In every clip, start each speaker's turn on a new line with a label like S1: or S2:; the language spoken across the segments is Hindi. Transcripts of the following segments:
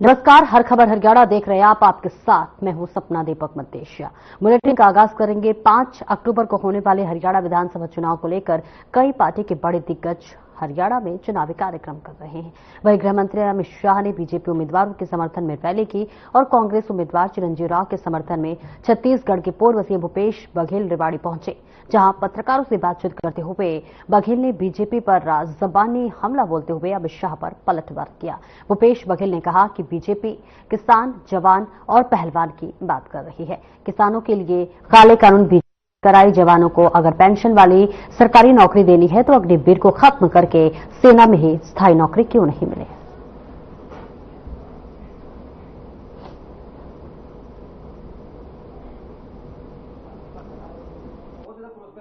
S1: नमस्कार, हर खबर हरियाणा देख रहे हैं आप। आपके साथ मैं हूं सपना दीपक मद्देशिया। बुलेटिन का आगाज करेंगे। 5 अक्टूबर को होने वाले हरियाणा विधानसभा चुनाव को लेकर कई पार्टी के बड़े दिग्गज हरियाणा में चुनावी कार्यक्रम कर रहे हैं। वहीं गृह मंत्री अमित शाह ने बीजेपी उम्मीदवारों के समर्थन में रैली की और कांग्रेस उम्मीदवार चिरंजीव राव के समर्थन में छत्तीसगढ़ के पूर्व सीएम भूपेश बघेल रेवाड़ी पहुंचे, जहां पत्रकारों से बातचीत करते हुए बघेल ने बीजेपी पर जबानी हमला बोलते हुए अमित शाह पर पलटवार किया। भूपेश बघेल ने कहा कि बीजेपी किसान, जवान और पहलवान की बात कर रही है। किसानों के लिए काले कानून कराई, जवानों को अगर पेंशन वाली सरकारी नौकरी देनी है तो अग्निवीर को खत्म करके सेना में ही स्थायी नौकरी क्यों नहीं मिले।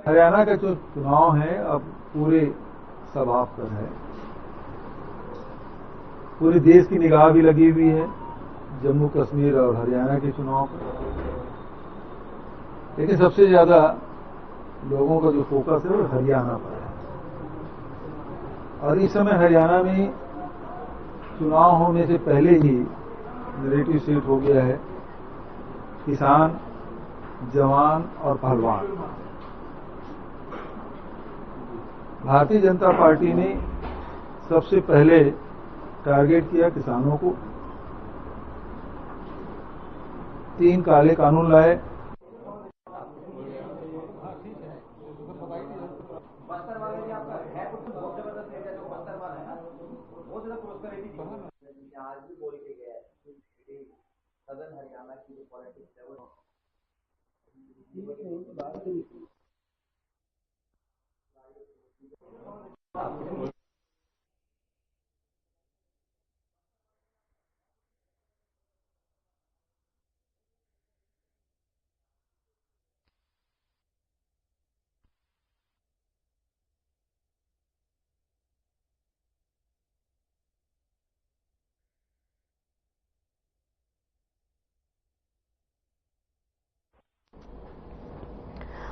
S2: हरियाणा का जो चुनाव है अब पूरे सभा पर है, पूरे देश की निगाह भी लगी हुई है जम्मू कश्मीर और हरियाणा के चुनाव पर। लेकिन सबसे ज्यादा लोगों का जो फोकस है वो हरियाणा पर है और इस समय हरियाणा में चुनाव होने से पहले ही नैरेटिव सेट हो गया है किसान, जवान और पहलवान। भारतीय जनता पार्टी ने सबसे पहले टारगेट किया किसानों को। 3 काले कानून लाए।
S3: आज भी बोल के गया है सदन हरियाणा की जो पॉलिटिक्स है वो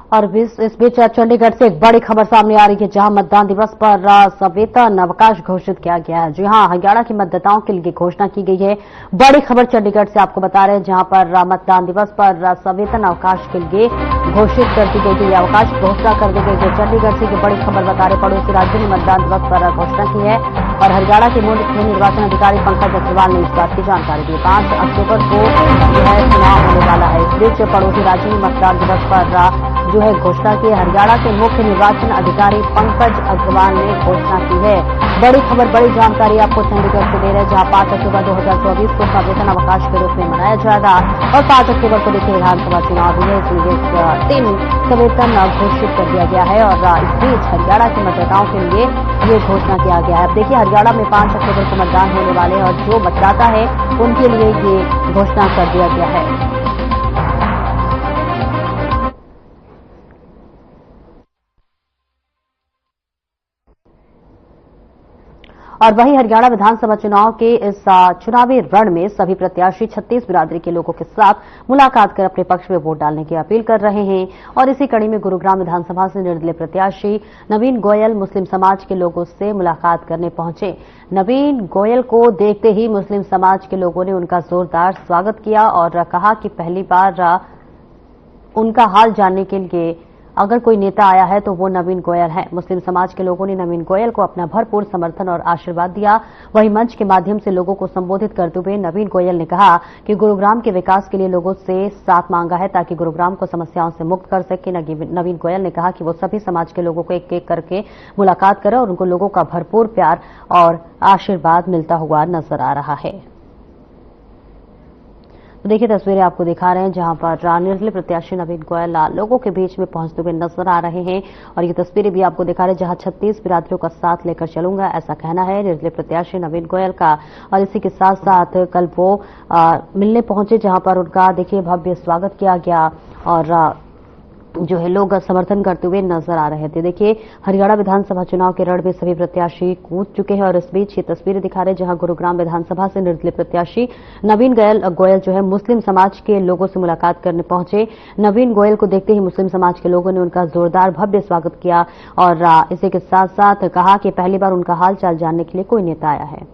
S1: और इस बीच चंडीगढ़ से एक बड़ी खबर सामने आ रही है, जहां मतदान दिवस पर सवेतन अवकाश घोषित किया गया है। जी हां, हरियाणा के मतदाताओं के लिए घोषणा की गई है। बड़ी खबर चंडीगढ़ से आपको बता रहे हैं, जहां पर मतदान दिवस पर सवेतन अवकाश के लिए घोषित कर दी गई है, अवकाश घोषणा कर दी गई है। चंडीगढ़ से ये बड़ी खबर बता रहे, पड़ोसी राज्यों ने मतदान दिवस पर घोषणा की है और हरियाणा के मुख्य निर्वाचन अधिकारी पंकज अग्रवाल ने इस बात की जानकारी दी। 5 अक्टूबर को जो है चुनाव होने वाला है। इस बीच पड़ोसी राज्यों ने मतदान दिवस पर जो है घोषणा की। हरियाणा के मुख्य निर्वाचन अधिकारी पंकज अग्रवाल ने घोषणा की है। बड़ी खबर, बड़ी जानकारी आपको चंडीगढ़ से दे रहे हैं, जहां 5 अक्टूबर 2024 को सवेतन अवकाश के रूप में मनाया जाएगा और 5 अक्टूबर को देखिए विधानसभा चुनाव भी है, इसलिए 3 सवेतन घोषित कर दिया गया है और इस बीच हरियाणा के मतदाताओं के लिए ये घोषणा किया गया है। अब देखिए हरियाणा में 5 अक्टूबर को मतदान होने वाले हैं और जो मतदाता है उनके लिए ये घोषणा कर दिया गया है। और वहीं हरियाणा विधानसभा चुनाव के इस चुनावी रण में सभी प्रत्याशी 36 बिरादरी के लोगों के साथ मुलाकात कर अपने पक्ष में वोट डालने की अपील कर रहे हैं। और इसी कड़ी में गुरुग्राम विधानसभा से निर्दलीय प्रत्याशी नवीन गोयल मुस्लिम समाज के लोगों से मुलाकात करने पहुंचे। नवीन गोयल को देखते ही मुस्लिम समाज के लोगों ने उनका जोरदार स्वागत किया और कहा कि पहली बार उनका हाल जानने के लिए अगर कोई नेता आया है तो वो नवीन गोयल है। मुस्लिम समाज के लोगों ने नवीन गोयल को अपना भरपूर समर्थन और आशीर्वाद दिया। वहीं मंच के माध्यम से लोगों को संबोधित करते हुए नवीन गोयल ने कहा कि गुरुग्राम के विकास के लिए लोगों से साथ मांगा है ताकि गुरुग्राम को समस्याओं से मुक्त कर सके। नवीन गोयल ने कहा कि वो सभी समाज के लोगों को एक एक करके मुलाकात करे और उनको लोगों का भरपूर प्यार और आशीर्वाद मिलता हुआ नजर आ रहा है। तो देखिए तस्वीरें आपको दिखा रहे हैं, जहां पर निर्दलीय प्रत्याशी नवीन गोयल लोगों के बीच में पहुंचते हुए नजर आ रहे हैं और ये तस्वीरें भी आपको दिखा रहे हैं, जहां 36 बिरादरियों का साथ लेकर चलूंगा, ऐसा कहना है निर्दलीय प्रत्याशी नवीन गोयल का। और इसी के साथ साथ कल वो मिलने पहुंचे, जहां पर उनका देखिए भव्य स्वागत किया गया और जो है लोग समर्थन करते हुए नजर आ रहे थे। देखिए हरियाणा विधानसभा चुनाव के रण में सभी प्रत्याशी कूद चुके हैं और इस बीच ये तस्वीरें दिखा रहे हैं, जहां गुरुग्राम विधानसभा से निर्दलीय प्रत्याशी नवीन गोयल जो है मुस्लिम समाज के लोगों से मुलाकात करने पहुंचे। नवीन गोयल को देखते ही मुस्लिम समाज के लोगों ने उनका जोरदार भव्य स्वागत किया और इसी के साथ साथ कहा कि पहली बार उनका हाल चाल जानने के लिए कोई नेता आया है।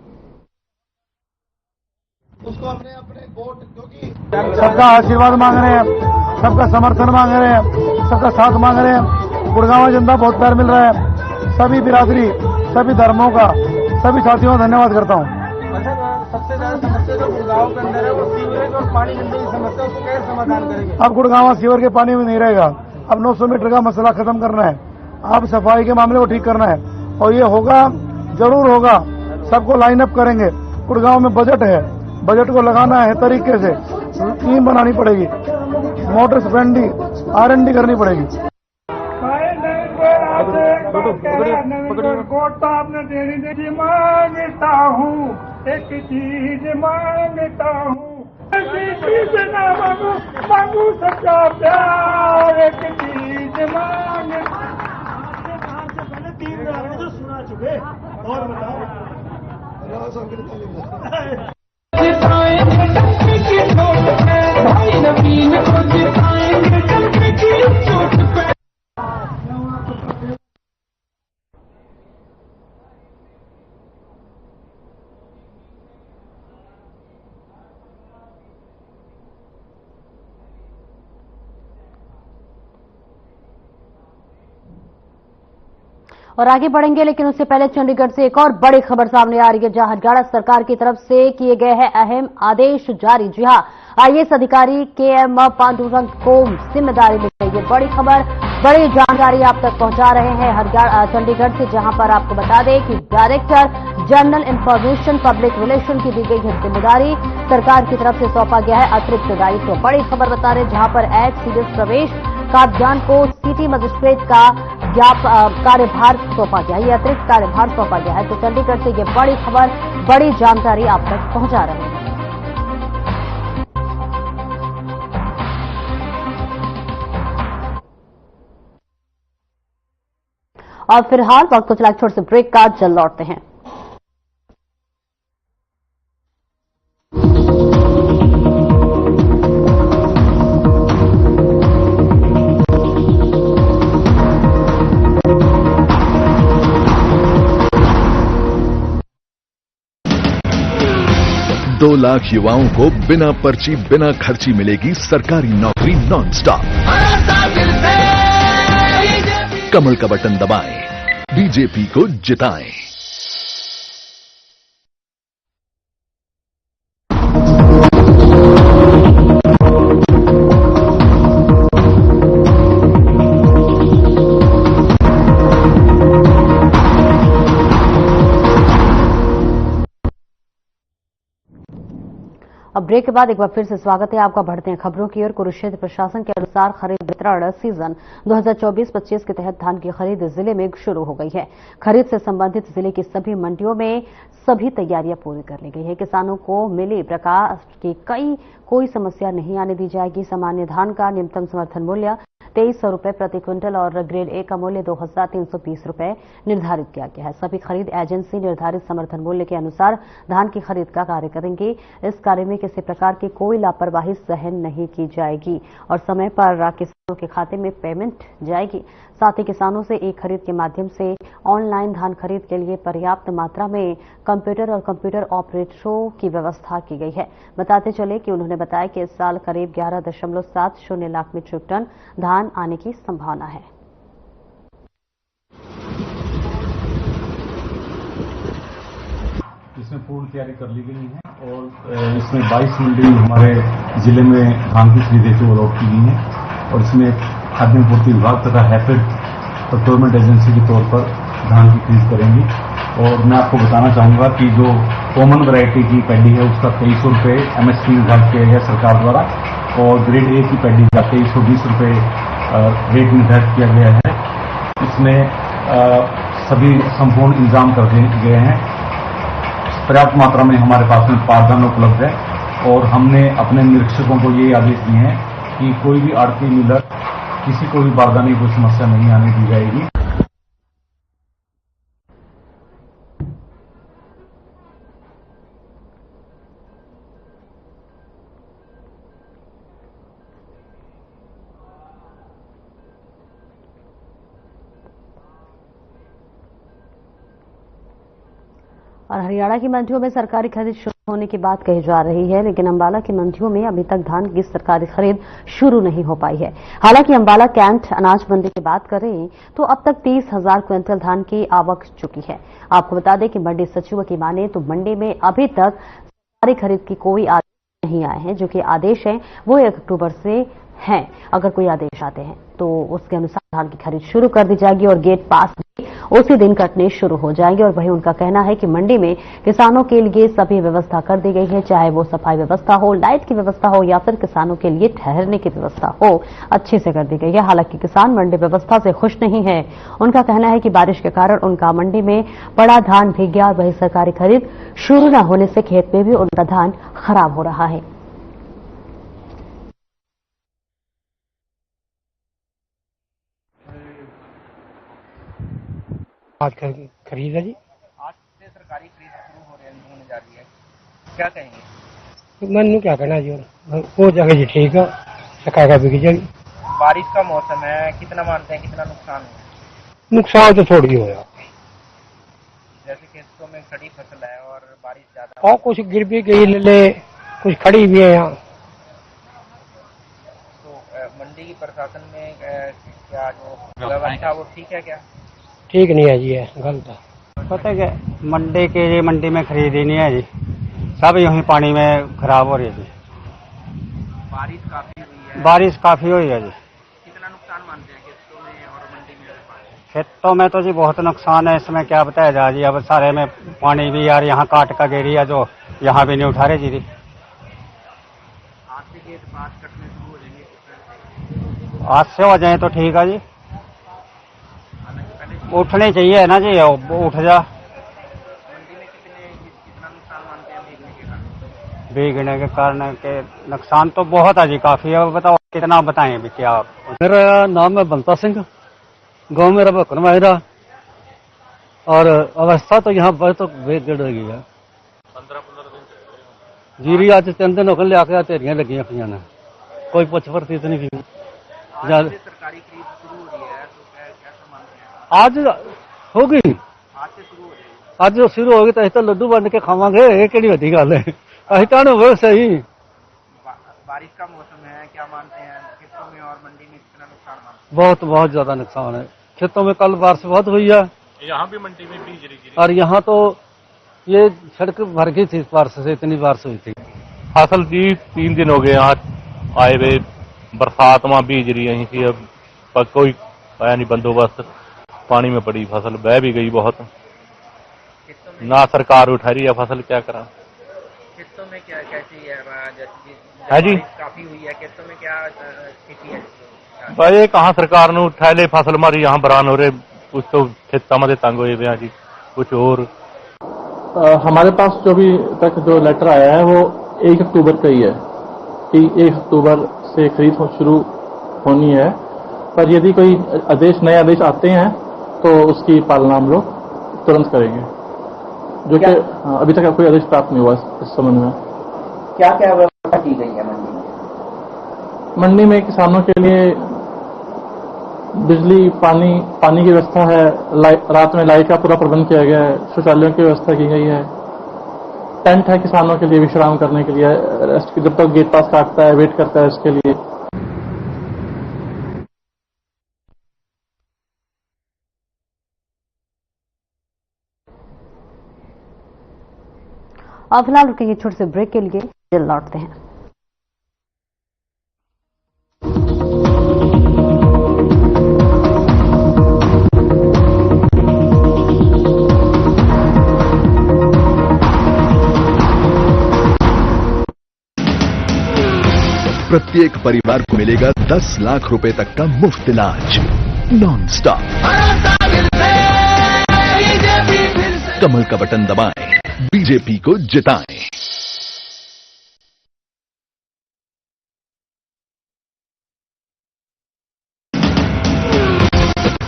S4: उसको अपने अपने वोट, क्योंकि
S5: सबका आशीर्वाद मांग रहे हैं, सबका समर्थन मांग रहे हैं, सबका साथ मांग रहे हैं। गुड़गांव जनता बहुत प्यार मिल रहा है, सभी बिरादरी, सभी धर्मों का, सभी साथियों का धन्यवाद करता हूँ।
S6: सबसे ज्यादा समस्या जो गुड़गांव के अंदर है वो सीवरेज और पानी गंदे की समस्या, उसको कैसे समाधान करेंगे?
S5: अब गुड़गांव सीवर के पानी में नहीं रहेगा। अब 900 मीटर का मसला खत्म करना है, अब सफाई के मामले को ठीक करना है, और ये होगा, जरूर होगा। सबको लाइन अप करेंगे। गुड़गांव में बजट है, बजट को लगाना है तरीके से, स्कीम बनानी पड़ेगी, मोटर स्पेंडी R&D करनी पड़ेगी।
S6: वोट तो आपने देनी दे, मांगता हूँ एक चीज मांगता हूँ, चीज ना मांगू, मांगू सच्चा प्यार, एक चीज मांग। पहले 3 गाने जो सुना चुके, और बताओ। भाई नवीन को जिताएंगे डंके की चोट पे।
S1: और आगे बढ़ेंगे, लेकिन उससे पहले चंडीगढ़ से एक और बड़ी खबर सामने आ रही है, जहां हरियाणा सरकार की तरफ से किए गए हैं अहम आदेश जारी। जी हां, IAS अधिकारी KM पांडुरंग को जिम्मेदारी मिल गई है। बड़ी खबर, बड़ी जानकारी आप तक पहुंचा रहे हैं हरियाणा चंडीगढ़ से, जहां पर आपको बता दें कि director general information public relation की दी गई है जिम्मेदारी। सरकार की तरफ से सौंपा गया है अतिरिक्त दायित्व। बड़ी खबर बता रहे, जहां पर सीडीएस प्रवेश काब्जान को सिटी मजिस्ट्रेट का कार्यभार सौंपा गया है। ये अतिरिक्त कार्यभार सौंपा गया है। तो चंडीगढ़ से ये बड़ी खबर, बड़ी जानकारी आप तक पहुंचा रहे हैं। और फिलहाल वक्त को चला छोटे से ब्रेक का, जल्द लौटते हैं।
S7: दो लाख युवाओं को बिना पर्ची बिना खर्ची मिलेगी सरकारी नौकरी नॉन स्टॉप। कमल का बटन दबाएं, बीजेपी को जिताएं।
S1: अब ब्रेक के बाद एक बार फिर से स्वागत है आपका। बढ़ते हैं खबरों की ओर। कुरुक्षेत्र प्रशासन के अनुसार खरीद वितरण सीजन 2024-25 के तहत धान की खरीद जिले में शुरू हो गई है। खरीद से संबंधित जिले की सभी मंडियों में सभी तैयारियां पूरी कर ली गई है। किसानों को मिली प्रकार की कोई समस्या नहीं आने दी जाएगी। सामान्य धान का न्यूनतम समर्थन मूल्य 2300 रुपए प्रति क्विंटल और ग्रेड ए का मूल्य 2320 रुपए निर्धारित किया गया है। सभी खरीद एजेंसी निर्धारित समर्थन मूल्य के अनुसार धान की खरीद का कार्य करेंगी। इस कार्य में किसी प्रकार की कोई लापरवाही सहन नहीं की जाएगी और समय पर किसानों के खाते में पेमेंट जाएगी। साथ ही किसानों से ई खरीद के माध्यम से ऑनलाइन धान खरीद के लिए पर्याप्त मात्रा में कंप्यूटर और कंप्यूटर ऑपरेटरों की व्यवस्था की गई है। बताते चले कि उन्होंने बताया कि इस साल करीब 11.70 लाख मीट्रिक टन धान आने की संभावना है।
S8: इसमें पूर्ण तैयारी कर ली गई है और इसमें 22 मंडी हमारे जिले में धान की खरीद हेतु अलॉट की गई है और इसमें खाद्य आपूर्ति विभाग तथा हैफेड प्रोक्योरमेंट एजेंसी के तौर पर धान की खरीद करेंगी। और मैं आपको बताना चाहूंगा कि जो कॉमन वैरायटी की पैडी है उसका 2300 रुपये MSP निर्धारित किया गया सरकार द्वारा और ग्रेड ए की पैडी का 2320 रुपये रेट निर्धारित किया गया है। इसमें सभी संपूर्ण इंतजाम कर दिए गए हैं। पर्याप्त मात्रा में हमारे पास में पारदान उपलब्ध है और हमने अपने निरीक्षकों को ये आदेश दिए हैं कि कोई भी आड़ती मिलर किसी को भी बारदाने की कोई समस्या नहीं आने दी जाएगी।
S1: और हरियाणा की मंडियों में सरकारी खरीद शुरू होने की बात कही जा रही है, लेकिन अंबाला की मंडियों में अभी तक धान की सरकारी खरीद शुरू नहीं हो पाई है। हालांकि अंबाला कैंट अनाज मंडी की बात करें तो अब तक 30,000 क्विंटल धान की आवक चुकी है। आपको बता दें कि मंडी सचिव की माने तो मंडी में अभी तक सरकारी खरीद की कोई आदेश नहीं आए हैं। जो कि आदेश है वो 1 अक्टूबर से हैं। अगर कोई आदेश आते हैं तो उसके अनुसार धान की खरीद शुरू कर दी जाएगी और गेट पास भी उसी दिन कटने शुरू हो जाएंगे। और वहीं उनका कहना है कि मंडी में किसानों के लिए सभी व्यवस्था कर दी गई है, चाहे वो सफाई व्यवस्था हो, लाइट की व्यवस्था हो या फिर किसानों के लिए ठहरने की व्यवस्था हो, अच्छे से कर दी गई है। हालांकि किसान मंडी व्यवस्था से खुश नहीं है। उनका कहना है कि बारिश के कारण उनका मंडी में पड़ा धान भीग गया और वहीं सरकारी खरीद शुरू न होने से खेत में भी उनका धान खराब हो रहा है।
S6: आज खरीद है जी।
S3: आज से सरकारी खरीद शुरू होने जा रही है, क्या कहेंगे?
S6: मैंने क्या कहना जी, हो जाएगा जी, ठीक है, सकाएगा बिक जाएगी।
S3: बारिश का मौसम है, कितना मानते हैं कितना नुकसान है?
S6: नुकसान तो थोड़ी होया,
S3: जैसे खेतों में खड़ी फसल है और बारिश ज्यादा
S6: और कुछ गिर भी गई ले, कुछ खड़ी भी है यहाँ।
S3: तो मंडी की प्रशासन में क्या जो व्यवस्था वो ठीक है क्या?
S6: ठीक नहीं है जी, है गलत है।
S9: पता है कि मंडी में खरीद ही नहीं है जी, सब यूं ही पानी में खराब हो रही है जी।
S3: बारिश काफी हुई है।
S9: बारिश काफी हुई है जी।
S3: कितना नुकसान मानते हैं खेतों में और मंडी में?
S9: खेतों में तो जी बहुत नुकसान है, इसमें क्या बताया जाए जी। अब सारे में पानी भी यार यहाँ काट का गिरी है, जो यहाँ भी नहीं उठा रहे जी।
S3: आज से खेत पास कटने शुरू हो जाएंगे?
S9: आज से हो जाए तो ठीक है जी, उठने चाहिए ना जी, उठ जा।
S3: मंडी में कितना नुकसान मानते हैं भीगने के कारण?
S9: भीगने के कारण के नुकसान तो बहुत है जी, काफी है। बताओ कितना बताएं अभी क्या।
S10: मेरा नाम है बंता सिंह, गांव मेरा भक्कन माहिरा, और अवस्था तो यहाँ पर तो बेजड़ गई है।
S8: 15-15 दिन
S10: जीरी आज 3 दिन होकर लिया के ढेरियां लगी पियां ने, कोई पुछ परतीत नहीं की।
S3: आज से सरकारी खरीद शुरू हो रही है, तो कैसा मानते हैं?
S10: आज होगी,
S3: आज से शुरू हो जाएगी।
S10: आज जो शुरू होगी तो अं तो लड्डू बन के खावांगे, ये कि वड्डी गल है। अं तो हो सही।
S3: बारिश का मौसम है, क्या मानते हैं खेतों में और मंडी में कितना नुकसान मानते
S10: बहुत बहुत ज्यादा नुकसान है खेतों में। कल बारिश बहुत हुई है,
S8: यहाँ भी मंडी में भी गिरी
S10: और यहाँ तो ये सड़क भर गई थी बारिश से, इतनी बारिश हुई थी।
S8: फसल जी 3 दिन हो गए यहाँ आए हुए, बरसात में बीज रही यहीं थी। अब पर कोई आया नहीं बंदोबस्त, पानी में पड़ी फसल, बह भी गई बहुत, ना सरकार उठा रही है फसल, क्या करा।
S3: खेतों में क्या कैसी
S8: है जी?
S3: काफी हुई है, खेतों में क्या स्थिति है?
S8: भाई कहाँ सरकार ने उठा ले फसल मारी, यहाँ बरान हो रहे, कुछ तो खेता में तंग हुए हैं जी, कुछ और।
S11: हमारे पास जो भी तक जो लेटर आया है वो 1 अक्टूबर का ही है कि 1 अक्टूबर से खरीद शुरू होनी है, पर यदि कोई नए आदेश आते हैं तो उसकी पालना हम लोग तुरंत करेंगे, जो कि अभी तक कोई आदेश प्राप्त नहीं हुआ इस संबंध में।
S3: क्या क्या व्यवस्था की गई है मंडी में?
S11: मंडी में किसानों के लिए बिजली पानी की व्यवस्था है, रात में लाइट का पूरा प्रबंध किया गया है, शौचालयों की व्यवस्था की गई है, टेंट है किसानों के लिए विश्राम करने के लिए, रेस्ट जब तक गेट पास काटता है वेट करता है इसके लिए।
S1: अब फिलहाल रुकेंगे छोटे से ब्रेक के लिए, जल्द लौटते हैं।
S7: प्रत्येक परिवार को मिलेगा 10 लाख रुपए तक का मुफ्त इलाज नॉन स्टॉप। कमल का बटन दबाएं, बीजेपी को जिताएं।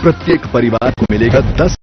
S7: प्रत्येक परिवार को मिलेगा 10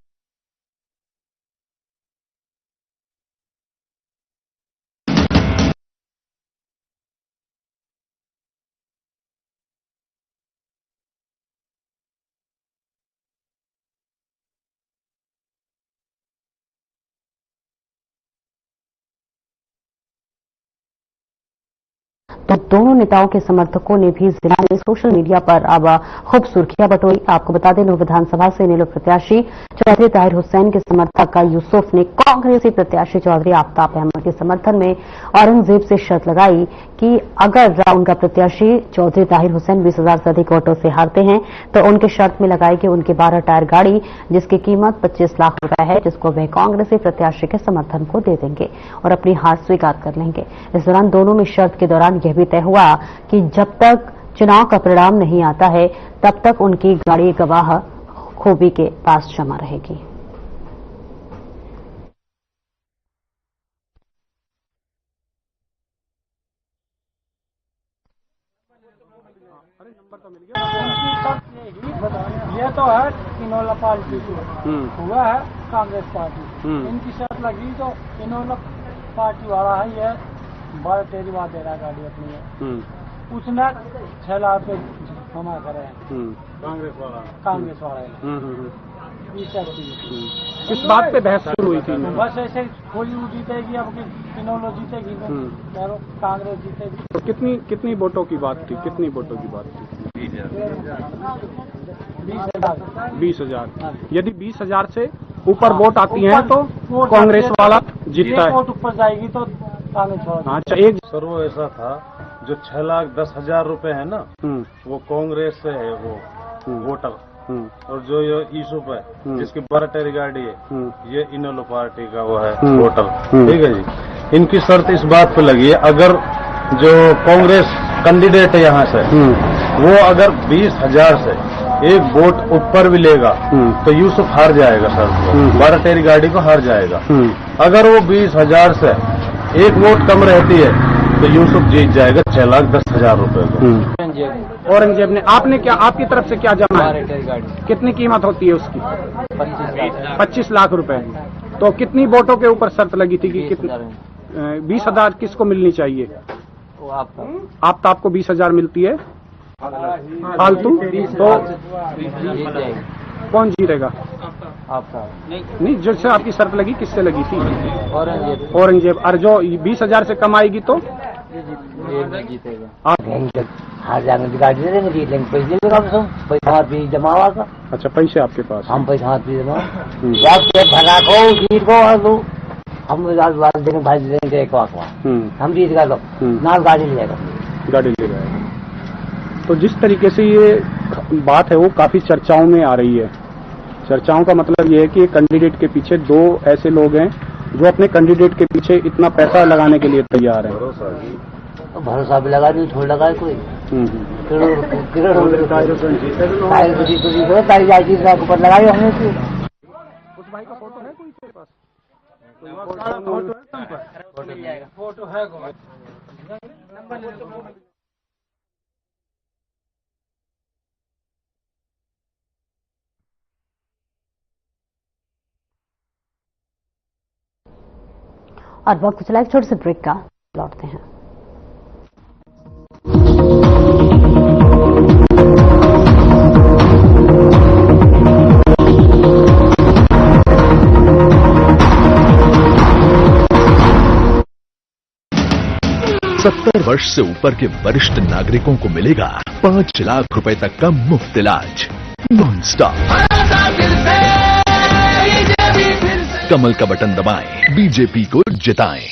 S1: दोनों नेताओं के समर्थकों ने भी जिला में सोशल मीडिया पर अब खूब सुर्खियां बटोरी। आपको बता दें, विधानसभा से इनेलो प्रत्याशी चौधरी ताहिर हुसैन के समर्थक यूसुफ ने कांग्रेसी प्रत्याशी चौधरी आफ्ताब अहमद के समर्थन में औरंगजेब से शर्त लगाई कि अगर उनका प्रत्याशी चौधरी ताहिर हुसैन 20,000 से अधिक वोटों से हारते हैं तो उनके शर्त में लगाई कि उनकी 12 टायर गाड़ी जिसकी कीमत 25 लाख रुपए है, जिसको वे कांग्रेसी प्रत्याशी के समर्थन को दे देंगे और अपनी हार स्वीकार कर लेंगे। इस दौरान दोनों में शर्त के दौरान यह भी तय हुआ कि जब तक चुनाव का परिणाम नहीं आता है तब तक उनकी गाड़ी गवाह खोबी के पास जमा रहेगी।
S6: ये तो है इनोला पार्टी हुआ है कांग्रेस पार्टी, इनकी शर्त लगी तो इनोला पार्टी वाला है ये 12 तेरवा दे रहा गाड़ी अपनी है, उसने 6 लाख पे जमा करे हैं कांग्रेस वाला ये शर्त
S12: किस बात पे बहस शुरू हुई थी?
S6: बस ऐसे कोई जीतेगी, अब इनोला जीतेगी तो कांग्रेस जीतेगी।
S12: तो कितनी वोटों की बात थी? कितनी वोटों की बात थी? 20,000। यदि 20,000 से ऊपर वोट आती हैं तो कांग्रेस वाला जीतता है।
S6: वोट ऊपर जाएगी तो कांग्रेस वाला।
S12: अच्छा, एक
S13: सर वो ऐसा था जो 6,10,000 रुपए है ना, वो कांग्रेस से है वो वोटर, और जो ये यूसुफ है जिसकी 12 टायर गाड़ी है ये इनेलो पार्टी का वो है वोटर। ठीक है जी, इनकी शर्त इस बात पे लगी है, अगर जो कांग्रेस कैंडिडेट है यहाँ से वो अगर 20,000 से एक वोट ऊपर भी लेगा तो यूसुफ हार जाएगा सर, 12 टायर गाड़ी को हार जाएगा। अगर वो 20,000 से एक वोट कम रहती है तो यूसुफ जीत जाएगा 6,10,000 रुपए को।
S12: औरंगजेब ने आपकी तरफ से क्या जमा है? कितनी कीमत होती है उसकी? 25 लाख रुपए। तो कितनी वोटों के ऊपर शर्त लगी थी कि कितनी? 20,000 किसको मिलनी चाहिए? आपको 20,000 मिलती है फालतू, तो कौन जीतेगा? नहीं, जिससे आपकी शर्त लगी किससे लगी थी? औरंगजेब। और जो 20,000 से कम आएगी तो
S14: जीतेगा। हार जाएंगे, गाड़ी दे देंगे, जीत लेंगे, पैसे देगा, पैसा हाथ भी जमा हुआ।
S12: अच्छा, पैसे आपके पास?
S14: हम पैसा हाथ भी जमा भरा को जीत को लो, हम देंगे भाई देंगे एक वाक, हम जीत गए तो नाल गाड़ी ले जाएगा।
S12: तो जिस तरीके से ये बात है वो काफी चर्चाओं में आ रही है। चर्चाओं का मतलब ये है कि कैंडिडेट के पीछे दो ऐसे लोग हैं जो अपने कैंडिडेट के पीछे इतना पैसा लगाने के लिए तैयार है।
S14: भरोसा भी लगा नहीं, छोड़ लगा कोई ऊपर लगाई हमने।
S12: उस भाई का फोटो है कोई तेरे पास?
S6: फोटो है
S1: और वक्त चला एक छोटे से ब्रेक का, लौटते हैं।
S7: सत्तर वर्ष से ऊपर के वरिष्ठ नागरिकों को मिलेगा 5 लाख रुपए तक का मुफ्त इलाज नॉन स्टॉप। कमल का बटन दबाएं, बीजेपी को जिताएं।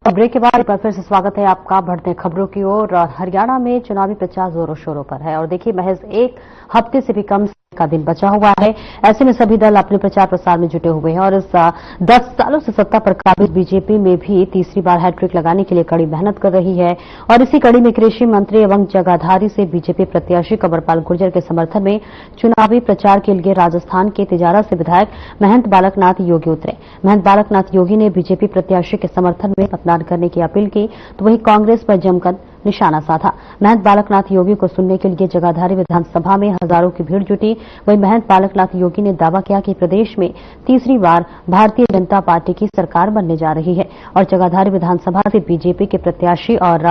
S1: ब्रेक के बाद एक बार फिर से स्वागत है आपका। बढ़ते हैं खबरों की ओर। हरियाणा में चुनावी प्रचार जोरों शोरों पर है और देखिए महज एक हफ्ते से भी कम का दिन बचा हुआ है। ऐसे में सभी दल अपने प्रचार प्रसार में जुटे हुए हैं और इस 10 सालों से सत्ता पर काबिज बीजेपी में भी तीसरी बार हैट्रिक लगाने के लिए कड़ी मेहनत कर रही है। और इसी कड़ी में कृषि मंत्री एवं जगाधारी से बीजेपी प्रत्याशी कंवरपाल गुर्जर के समर्थन में चुनावी प्रचार के लिए राजस्थान के तिजारा से विधायक महंत बालकनाथ योगी उतरे। महंत बालकनाथ योगी ने बीजेपी प्रत्याशी के समर्थन में मतदान करने की अपील की, तो वहीं कांग्रेस पर जमकर निशाना साधा। महंत बालकनाथ योगी को सुनने के लिए जगाधारी विधानसभा में हजारों की भीड़ जुटी। वहीं महंत बालकनाथ योगी ने दावा किया कि प्रदेश में तीसरी बार भारतीय जनता पार्टी की सरकार बनने जा रही है और जगाधारी विधानसभा से बीजेपी के प्रत्याशी और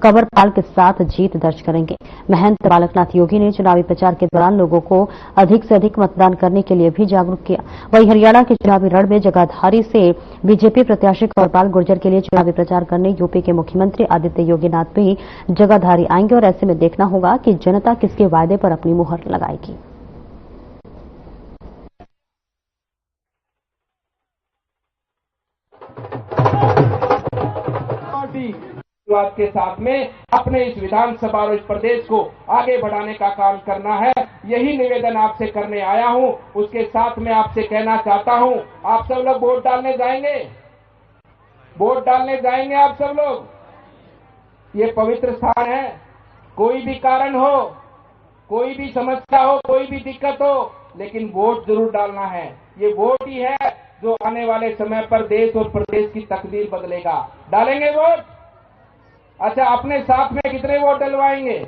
S1: कंवरपाल के साथ जीत दर्ज करेंगे। महंत बालकनाथ योगी ने चुनावी प्रचार के दौरान लोगों को अधिक से अधिक मतदान करने के लिए भी जागरूक किया। वहीं हरियाणा के चुनावी रण में जगाधारी से बीजेपी प्रत्याशी कंवरपाल गुर्जर के लिए चुनावी प्रचार करने यूपी के मुख्यमंत्री आदित्य योगीनाथ भी जगाधारी आएंगे और ऐसे में देखना होगा कि जनता किसके वायदे पर अपनी मुहर लगाएगी।
S15: शुरुआत के साथ में अपने इस विधानसभा और इस प्रदेश को आगे बढ़ाने का काम करना है। यही निवेदन आपसे करने आया हूं। उसके साथ में आपसे कहना चाहता हूं, आप सब लोग वोट डालने जाएंगे, वोट डालने जाएंगे आप सब लोग। ये पवित्र स्थान है। कोई भी कारण हो, कोई भी समस्या हो, कोई भी दिक्कत हो, लेकिन वोट जरूर डालना है। ये वोट ही है जो आने वाले समय पर देश और प्रदेश की तकदीर बदलेगा। डालेंगे वोट? अच्छा, अपने साथ में कितने वोट डलवाएंगे?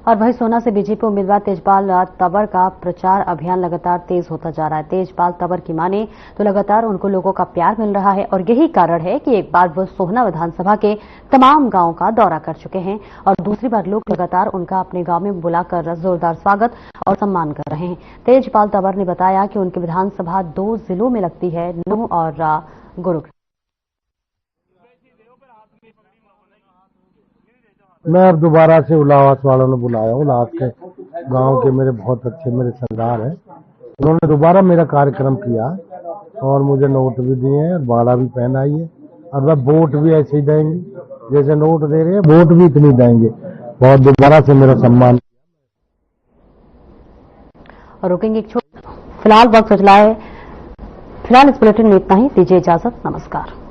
S1: और वही सोना से बीजेपी उम्मीदवार तेजपाल तंवर का प्रचार अभियान लगातार तेज होता जा रहा है। तेजपाल तंवर की माने तो लगातार उनको लोगों का प्यार मिल रहा है और यही कारण है कि एक बार वो सोहना विधानसभा के तमाम गांवों का दौरा कर चुके हैं और दूसरी बार लोग लगातार उनका अपने गांव में बुलाकर जोरदार स्वागत और सम्मान कर रहे हैं। तेजपाल तंवर ने बताया कि उनकी विधानसभा 2 जिलों में लगती है, नूंह और गुरुग्राम।
S16: मैं अब दोबारा से उल्लास वालों ने बुलाया। उल्लास के गांव के मेरे बहुत अच्छे मेरे सरदार हैं, उन्होंने दोबारा मेरा कार्यक्रम किया और मुझे नोट भी दिए हैं और बाड़ा भी पहनाई है और वह वोट भी ऐसे ही देंगे जैसे नोट दे रहे हैं, वोट भी इतनी देंगे। बहुत दोबारा से मेरा सम्मान।
S1: और रुकेंगे एक छोटा, फिलहाल वक्त चला है। फिलहाल इस बुलेटिन में इतना ही। दीजिए इजाजत। नमस्कार।